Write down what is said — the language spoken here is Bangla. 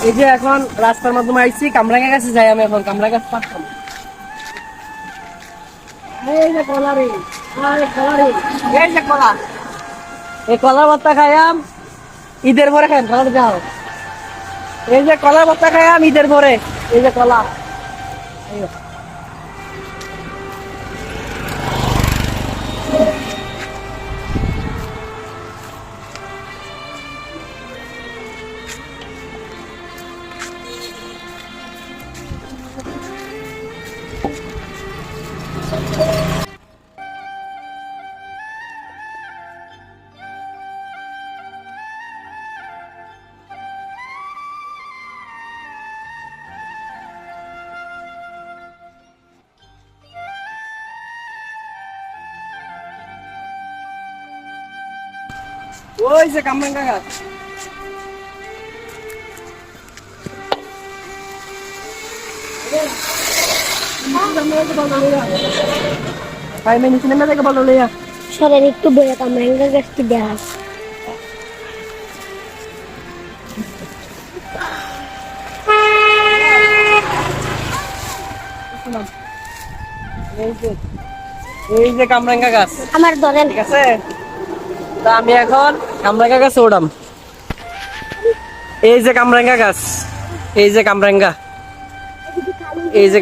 এই যে এখন রাস্তার মাধ্যমে আইছি, কামরাঙ্গা গাছে যাই আমি এখন, কামরাঙ্গা গাছ পাচ্ছি। এই যে কলা রে, এই যে কলা, এই কলার ভর্তা খাইয়াম ঈদের পরে খাইম, কলার যাও। এই যে কলার ভর্তা খাইয়াম ঈদের পরে, এই যে কলা। ওই যে কামরাঙ্গা গাছ। সরেন একটু বইয়া কামরাঙ্গা গাছটি দেখা। এই যে কামরাঙ্গা গাছ আমার ধরেন, ঠিক আছে। তা আমি এখন কামরাঙ্গা গাছে উঠাম। এই যে কামরাঙ্গা গাছ, এই যে কামরাঙ্গা, এই যে